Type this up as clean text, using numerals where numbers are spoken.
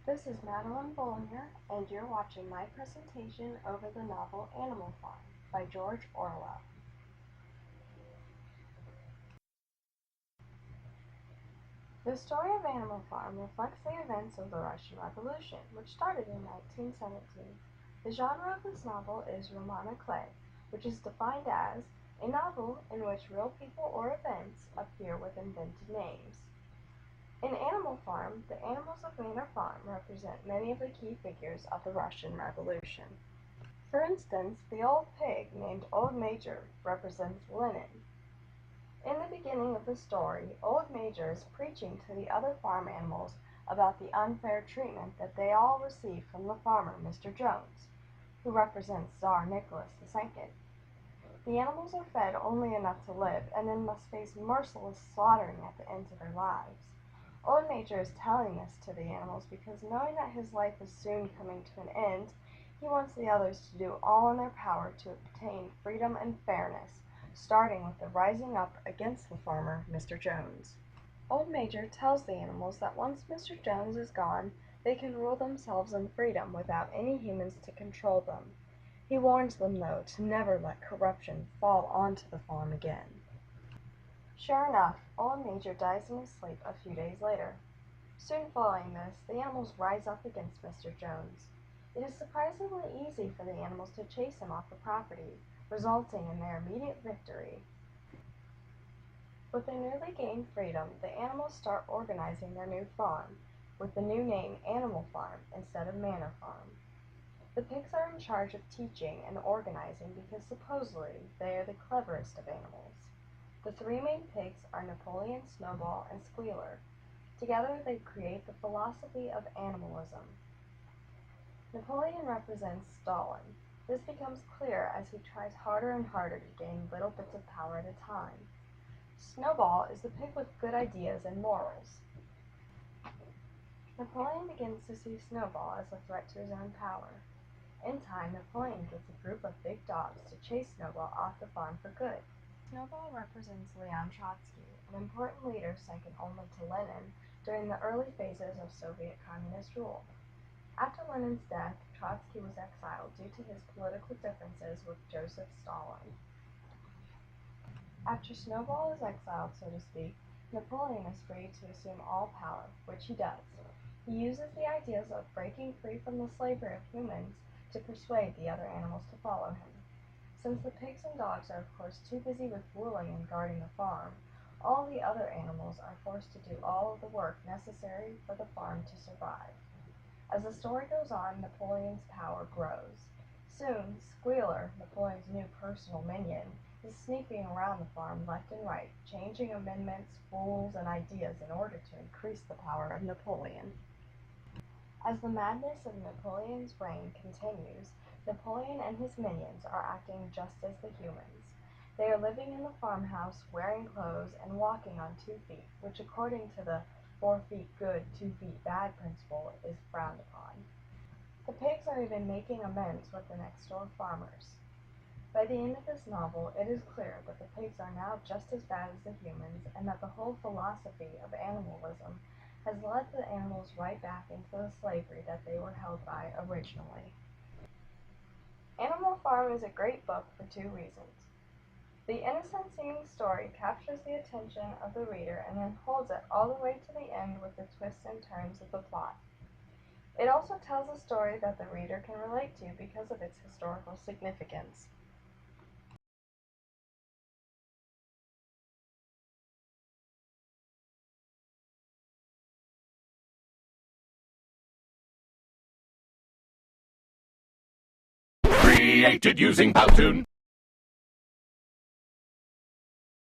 This is Madeline Bollinger, and you're watching my presentation over the novel Animal Farm by George Orwell. The story of Animal Farm reflects the events of the Russian Revolution, which started in 1917. The genre of this novel is roman à clef, which is defined as a novel in which real people or events appear with invented names. In Animal Farm, the animals of Manor Farm represent many of the key figures of the Russian Revolution. For instance, the old pig named Old Major represents Lenin. In the beginning of the story, Old Major is preaching to the other farm animals about the unfair treatment that they all receive from the farmer, Mr. Jones, who represents Tsar Nicholas II. The animals are fed only enough to live and then must face merciless slaughtering at the end of their lives. Old Major is telling this to the animals because knowing that his life is soon coming to an end, he wants the others to do all in their power to obtain freedom and fairness, starting with the rising up against the farmer, Mr. Jones. Old Major tells the animals that once Mr. Jones is gone, they can rule themselves in freedom without any humans to control them. He warns them, though, to never let corruption fall onto the farm again. Sure enough, Old Major dies in his sleep a few days later. Soon following this, the animals rise up against Mr. Jones. It is surprisingly easy for the animals to chase him off the property, resulting in their immediate victory. With their newly gained freedom, the animals start organizing their new farm, with the new name Animal Farm instead of Manor Farm. The pigs are in charge of teaching and organizing because supposedly they are the cleverest of animals. The three main pigs are Napoleon, Snowball, and Squealer. Together they create the philosophy of animalism. Napoleon represents Stalin. This becomes clear as he tries harder and harder to gain little bits of power at a time. Snowball is the pig with good ideas and morals. Napoleon begins to see Snowball as a threat to his own power. In time, Napoleon gets a group of big dogs to chase Snowball off the farm for good. Snowball represents Leon Trotsky, an important leader second only to Lenin during the early phases of Soviet communist rule. After Lenin's death, Trotsky was exiled due to his political differences with Joseph Stalin. After Snowball is exiled, so to speak, Napoleon is free to assume all power, which he does. He uses the ideas of breaking free from the slavery of humans to persuade the other animals to follow him. Since the pigs and dogs are of course too busy with ruling and guarding the farm, all the other animals are forced to do all of the work necessary for the farm to survive. As the story goes on, Napoleon's power grows. Soon, Squealer, Napoleon's new personal minion, is sneaking around the farm left and right, changing amendments, rules, and ideas in order to increase the power of Napoleon. As the madness of Napoleon's reign continues, Napoleon and his minions are acting just as the humans. They are living in the farmhouse, wearing clothes, and walking on 2 feet, which according to the 4 feet good, 2 feet bad principle is frowned upon. The pigs are even making amends with the next door farmers. By the end of this novel, it is clear that the pigs are now just as bad as the humans, and that the whole philosophy of animalism has led the animals right back into the slavery that they were held by originally. Animal Farm is a great book for 2 reasons. The innocent-seeming story captures the attention of the reader and then holds it all the way to the end with the twists and turns of the plot. It also tells a story that the reader can relate to because of its historical significance. Created using Powtoon.